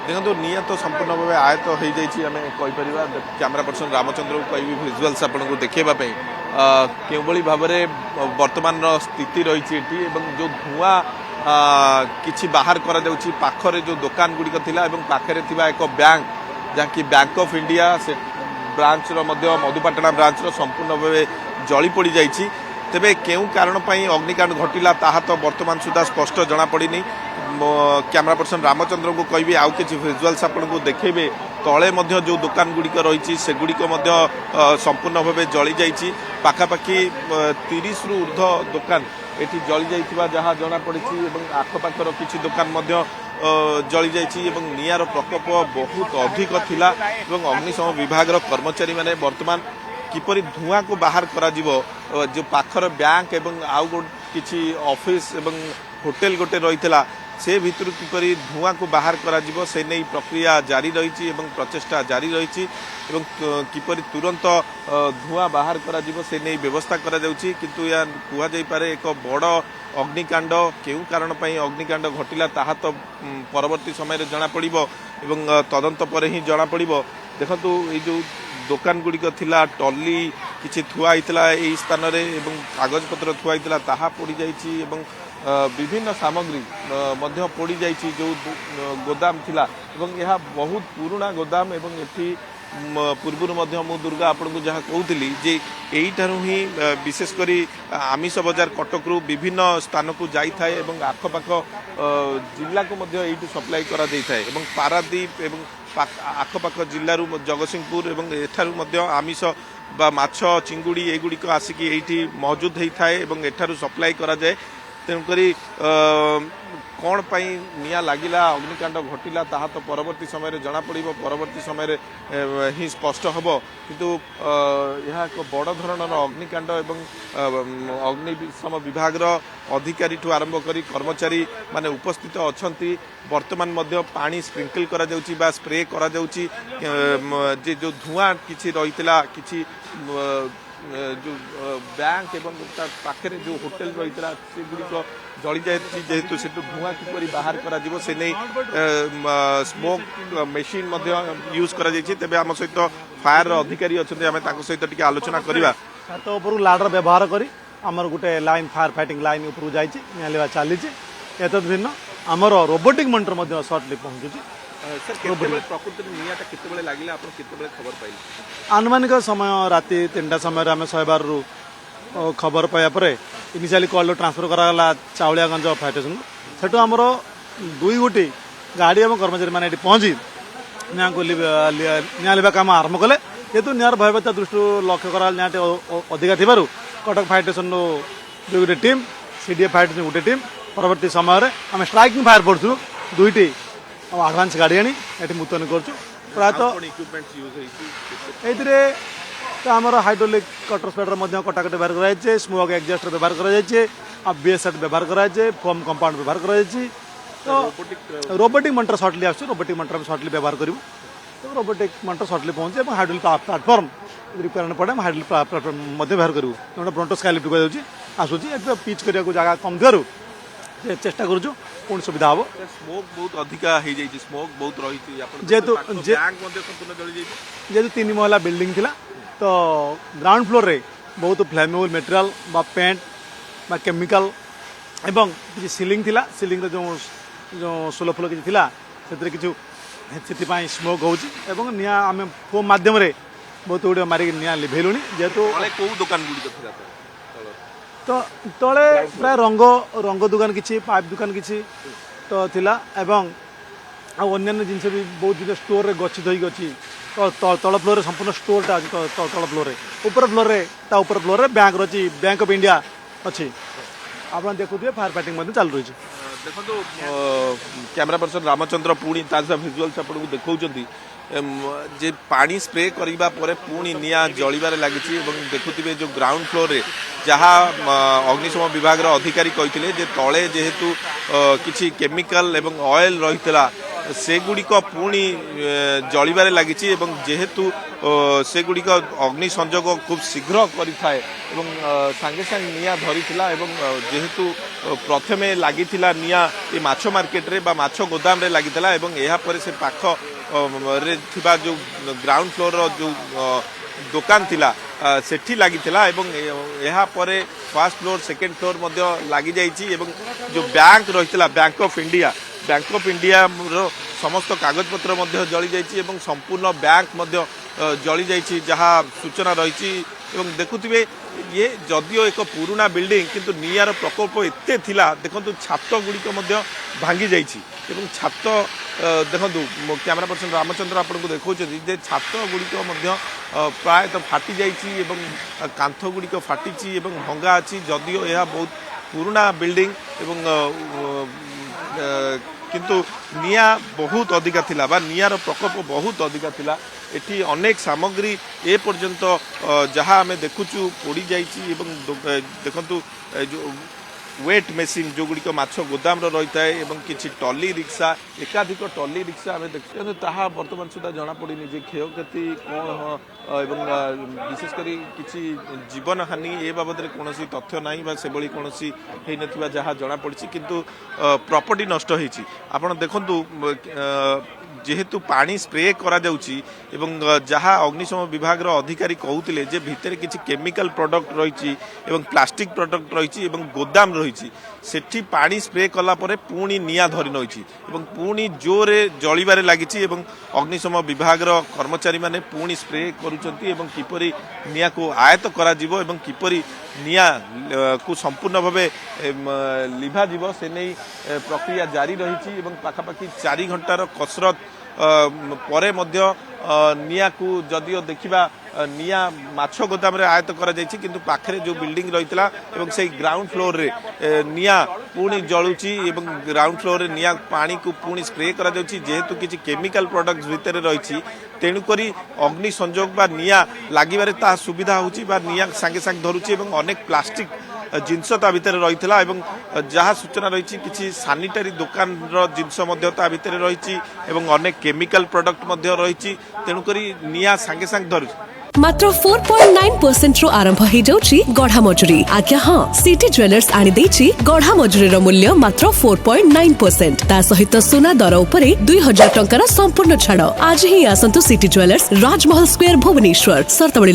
देखो निआ तो संपूर्ण भाव आयत हो जापर कैमेरा पर्सन रामचंद्र को कह भिजुआल्स आपको देखापी के भाव में वर्तमान स्थिति रही जो धुआं किछि बाहर करा जाउछि पाखरे जो दुकान गुड़िक थिला पाखरे थिबा एक बैंक जहाँकि बैंक ऑफ इंडिया से ब्रांच मधुपाटना ब्रांच संपूर्ण भाव जली पड़ जाइछि। तेबे केउ कारण अग्निकांड घटिला ताहा तो वर्तमान सुधा स्पष्ट जना पड़नी। कैमरा पर्सन रामचंद्र को कहि आउ किछि विजुअल्स आपको देखेबे तले मध्य जो दुकान गुड़िक रही से गुड़िक संपूर्ण भाव जली जाइछि। पाखापाखि 30 रु ऊर्ध्व दुकान एठी जली जाइथिबा जहाँ जना पड़ी आखपाखर किछि दुकान मध्य जली जाइछि एवं निआर प्रकोप बहुत अधिक थिला एवं अग्निशम विभाग कर्मचारी माने वर्तमान किपरि धुआं को बाहर करा जिवो जो पाखर बैंक एवं आउ किछि ऑफिस एवं होटेल गोटे रही से भितर किपरि धुआं को बाहर करा जिवो से नहीं प्रक्रिया जारी रही एवं प्रचेष्टा जारी रही एवं किपरि तुरंत धुआं बाहर करा जिवो से नहीं व्यवस्था करा जाउछि। किंतु या कुआ जाई पारे एक बड़ अग्निकांड केउ कारण पई अग्निकांड घटिला ताहा तो परवर्ती समय जना पड़िबो एवं तदंत पर ही जना पड़िबो। देखंतु ए जो दुकान गुड़िक थिला टली किछि थुआ हितला ए स्थान रे एवं कागज पत्र थुआ हितला ताहा पड़ी जाइछि एवं विभिन्न सामग्री मध्य पड़ी जाइछि जो गोदाम थिला एवं यह बहुत पुराना गोदाम एवं एठी पूर्व मु दुर्गा आपको जहाँ कहूली जे यहीठारू ही विशेषकर आमिष बजार कटक रु विभिन्न स्थान को जाई थाए एवं आखपाख जिला को यही सप्लाई करा जाई थाए एवं पारादीप एवं आखपाख जिलूर जगतसिंहपुर एवं एठारू आमिष बा माछ चिंगुड़ी एगुड़िक आसिक ये मौजूद होता है एवं एठारू सप्लाई करा जाए। तेणुकरी कौन पाई निया लागिला अग्निकांड घटिला ताहा तो परवर्ती समय जना पड़िबो परवर्ती समय ही स्पष्ट हबो। किंतु यह एक बड़ धरणर अग्निकांड एवं अग्निशम विभाग अधिकारी ठू आरंभ करी कर्मचारी माने उपस्थित अछंती। वर्तमान मध्य पानी स्प्रिंकल करा जाउची बा स्प्रे करा जाउची जे जो धुआं किछि रहितला किछि जो बैंक एवं पाखे जो होटेल रही से गुड़िक जली जाए जेहेतु से धुआं किपरि बाहर करा जिवो से नहीं स्मोक मेसीन यूज करा जाइछि। तेबे आम सहित फायर अधिकारी अच्छा आम सहित टिके आलोचना करवा छात उपर लाडर व्यवहार करी आमर गोटे लाइन फायर फाइटिंग लाइन उपरू जाइछि निया चली एतद भिन्न आमर रोबोटिक मॉनिटर सर्टली पहुंचुछि। आनुमानिक समय राति 3टा समय आम 112 खबर पाया इनिशियली कॉल ट्रांसफर कराला चाउलियागंज फायर स्टेशन सेठू आमर 2 गोटी गाड़ी और कर्मचारी मैंने पहुंची निया को निया लिबा काम आरंभ कले। जेहेतु नियार भयभीता दृष्टि लक्ष्य करा निया अधिका थिबारु कटक फायर स्टेशन 2 गोटे टीम सीडीए फायर स्टेशन गोटे टीम परवर्ती समय आम स्ट्राइकिंग फायर पड़ू 2टी आडभांस गाड़ी आनी ये मुतन कर प्रायतः ये आमर हाइड्रोलिक कटर स्पेडर कटाकट व्यवहार कराई स्मोक एक्जस्ट व्यवहार कराई बीएस सेट व्यवहार कराई फोम कंपाउंड व्यवहार कराई। तो रोबोटिक मॉनिटर सर्टली आस रोबोटिक मॉनिटर सर्टली व्यवहार करूँ तो रोबोटिक मॉनिटर सर्टली पहुँचे और हाइड्रोलिक प्लाटफर्म रिक्वायरमेंट पड़े हाइड्रोलिक प्लाटफर्म व्यवहार करूँ ब्रोंटो स्काइलिफ्ट आसूसी पिच करने को जगह कम थी चेष्टा करूँ पुणी सुविधा हम। स्मोक बहुत अधिका हो जाए स्मोक बहुत रही जेहेतु 3 महला बिल्डिंग थिला तो ग्राउंड फ्लोर रे बहुत फ्लेमेबल मटेरियल बा पेंट बा केमिकल एवं किसी सीलिंग थिला सीलिंग रे जो सोलो फ्लो किसी थिला सेतरे किछु सेति स्मोक होउची एवं निया आमे फोम माध्यम रे बहुत गुड़े मारिक निया लिभेलुनी जेहेतु कौ दुकान गुड़ी थिला तो तले प्राय रंग दुकान किसी पाइप दुकान किसी तो थिला एवं अन्य जिनस भी बहुत जिन स्टोर रे गच्छित होई गछि तो तल फ्लोर संपूर्ण स्टोरटा अच्छी तल फ्लोर ऊपर फ्लोर ऊपर फ्लोर बैंक रही बैंक ऑफ इंडिया अच्छी आप देखुए फायर फाइटिंग चल रही है। देखो कैमरा पर्सन रामचंद्र पुणी भिजुआल्स आपको देखा जे पानी स्प्रे करने पर पुणी निया जलिबार लगी देखुवे जो ग्राउंड फ्लोर रे जहाँ अग्निशम विभाग अधिकारी कहते जे तले जेहेतु किसी केमिकल एवं ऑयल रही ସେଗୁଡ଼ିକ ପୁଣି ଜଳିବାରେ ଲାଗିଛି ଏବଂ ଯେହେତୁ ସେଗୁଡ଼ିକ ଅଗ୍ନି ସଂଯୋଗ ଖୁବ୍ ଶୀଘ୍ର କରିଥାଏ ଏବଂ ସାଙ୍ଗେ ସାଙ୍ଗେ ନିଆଁ ଧରିଥିଲା ଏବଂ ଯେହେତୁ ପ୍ରଥମେ ଲାଗିଥିଲା ନିଆଁ ଏ ମାଛ ମାର୍କେଟରେ ବା ମାଛ ଗୋଦାମରେ ଲାଗିଥିଲା ଏବଂ ଏହାପରେ ସେ ପାଖରେ ଥିବା ଯେଉଁ ଗ୍ରାଉଣ୍ଡ ଫ୍ଲୋରର ଯେଉଁ ଦୋକାନ ଥିଲା ସେଠି ଲାଗିଥିଲା ଏବଂ ଏହାପରେ ଫାର୍ଷ୍ଟ ଫ୍ଲୋର ସେକେଣ୍ଡ ଫ୍ଲୋର ମଧ୍ୟ ଲାଗିଯାଇଛି ଏବଂ ଯେଉଁ ବ୍ୟାଙ୍କ ରହିଥିଲା ବ୍ୟାଙ୍କ ଅଫ୍ ଇଣ୍ଡିଆର ସମସ୍ତ କାଗଜପତ୍ର ମଧ୍ୟ ଜଳିଯାଇଛି ଏବଂ ସମ୍ପୂର୍ଣ୍ଣ ବ୍ୟାଙ୍କ ମଧ୍ୟ ଜଳିଯାଇଛି ଯାହା ସୂଚନା ରହିଛି ଏବଂ ଦେଖୁଥିବେ ଇଏ ଯଦିଓ ଏକ ପୁରୁଣା ବିଲ୍ଡିଂ କିନ୍ତୁ ନିଆଁର ପ୍ରକୋପ ଏତେ ଥିଲା ଦେଖନ୍ତୁ ଛାତ ଗୁଡ଼ିକ ମଧ୍ୟ ଭାଙ୍ଗି ଯାଇଛି ଏବଂ ଛାତ ଦେଖନ୍ତୁ କ୍ୟାମେରା ପର୍ସନ ରାମଚନ୍ଦ୍ର ଆପଣଙ୍କୁ ଦେଖାଉଛନ୍ତି ଯେ ଛାତ ଗୁଡ଼ିକ ମଧ୍ୟ ପ୍ରାୟତଃ ଫାଟି ଯାଇଛି ଏବଂ କାନ୍ଥ ଗୁଡ଼ିକ ଫାଟିଛି ଏବଂ ଭଙ୍ଗା ଅଛି ଯଦିଓ ଏହା ବହୁତ ପୁରୁଣା ବିଲ୍ଡିଂ ଏବଂ କିନ୍ତୁ ନିଆଁ ବହୁତ ଅଧିକା ଥିଲା ବା ନିଆଁର ପ୍ରକୋପ ବହୁତ ଅଧିକା ଥିଲା ଏଠି ଅନେକ ସାମଗ୍ରୀ ଏ ପର୍ଯ୍ୟନ୍ତ ଯାହା ଆମେ ଦେଖୁଛୁ ପୋଡ଼ି ଯାଇଛି ଏବଂ ଦେଖନ୍ତୁ ଯେଉଁ ୱେଟ୍ ମେସିନ୍ ଯେଉଁଗୁଡ଼ିକ ମାଛ ଗୋଦାମର ରହିଥାଏ ଏବଂ କିଛି ଟଲି ରିକ୍ସା ଏକାଧିକ ଟଲି ରିକ୍ସା ଆମେ ଦେଖୁ କିନ୍ତୁ ତାହା ବର୍ତ୍ତମାନ ସୁଦ୍ଧା ଜଣାପଡ଼ିନି ଯେ କ୍ଷୟକ୍ଷତି କ'ଣ ଏବଂ ବିଶେଷ କରି କିଛି ଜୀବନହାନି ଏ ବାବଦରେ କୌଣସି ତଥ୍ୟ ନାହିଁ ବା ସେଭଳି କୌଣସି ହେଇନଥିବା ଯାହା ଜଣାପଡ଼ିଛି କିନ୍ତୁ ପ୍ରପର୍ଟି ନଷ୍ଟ ହେଇଛି ଆପଣ ଦେଖନ୍ତୁ ଯେହେତୁ ପାଣି ସ୍ପ୍ରେ କରାଯାଉଛି ଏବଂ ଯାହା ଅଗ୍ନିଶମ ବିଭାଗର ଅଧିକାରୀ କହୁଥିଲେ ଯେ ଭିତରେ କିଛି କେମିକାଲ ପ୍ରଡକ୍ଟ ରହିଛି ଏବଂ ପ୍ଲାଷ୍ଟିକ ପ୍ରଡକ୍ଟ ରହିଛି ଏବଂ ଗୋଦାମ ରହିଛି ସେଠି ପାଣି ସ୍ପ୍ରେ କଲା ପରେ ପୁଣି ନିଆଁ ଧରି ନେଉଛି ଏବଂ ପୁଣି ଜୋରରେ ଜଳିବାରେ ଲାଗିଛି ଏବଂ ଅଗ୍ନିଶମ ବିଭାଗର କର୍ମଚାରୀମାନେ ପୁଣି ସ୍ପ୍ରେ କରୁଛନ୍ତି ଏବଂ କିପରି ନିଆଁକୁ ଆୟତ୍ତ କରାଯିବ ଏବଂ କିପରି ନିଆଁକୁ ସମ୍ପୂର୍ଣ୍ଣ ଭାବେ ଲିଭାଯିବ ସେ ନେଇ ପ୍ରକ୍ରିୟା ଜାରି ରହିଛି ଏବଂ ପାଖାପାଖି 4 ଘଣ୍ଟାର କସରତ ପରେ ମଧ୍ୟ ନିଆଁକୁ ଯଦିଓ ଦେଖିବା ନିଆଁ ମାଛ ଗୋଦାମରେ ଆୟତ୍ତ କରାଯାଇଛି କିନ୍ତୁ ପାଖରେ ଯେଉଁ ବିଲ୍ଡିଂ ରହିଥିଲା ଏବଂ ସେଇ ଗ୍ରାଉଣ୍ଡ ଫ୍ଲୋରରେ ନିଆଁ ପୁଣି ଜଳୁଛି ଏବଂ ଗ୍ରାଉଣ୍ଡ ଫ୍ଲୋରରେ ନିଆଁ ପାଣିକୁ ପୁଣି ସ୍ପ୍ରେ କରାଯାଉଛି ଯେହେତୁ କିଛି କେମିକାଲ ପ୍ରଡକ୍ଟ ଭିତରେ ରହିଛି ତେଣୁକରି ଅଗ୍ନି ସଂଯୋଗ ବା ନିଆଁ ଲାଗିବାରେ ତାହା ସୁବିଧା ହେଉଛି ବା ନିଆଁ ସାଙ୍ଗେ ସାଙ୍ଗେ ଧରୁଛି ଏବଂ ଅନେକ ପ୍ଲାଷ୍ଟିକ ଜିନିଷ ତା ଭିତରେ ରହିଥିଲା ଏବଂ ଯାହା ସୂଚନା ରହିଛି କିଛି ସାନିଟାରୀ ଦୋକାନର ଜିନିଷ ମଧ୍ୟ ତା ଭିତରେ ରହିଛି ଏବଂ ଅନେକ କେମିକାଲ ପ୍ରଡକ୍ଟ ମଧ୍ୟ ରହିଛି ତେଣୁକରି ନିଆଁ ସାଙ୍ଗେ ସାଙ୍ଗେ ଧରୁଛି मात्र 4.9% रु आरंभ हो जाउछि गढ़ा मजुरी आज्ञा हाँ सिटी ज्वेलर्स आनी देछि गढ़ा मजुरी रो मूल्य मात्र 4.9% ता सहित सुना दर उपरे 2000 टंकार संपूर्ण छाड़ आज ही आसंतु सिटी ज्वेलर्स राजमहल स्क्वायर भुवनेश्वर सर्तबड़ी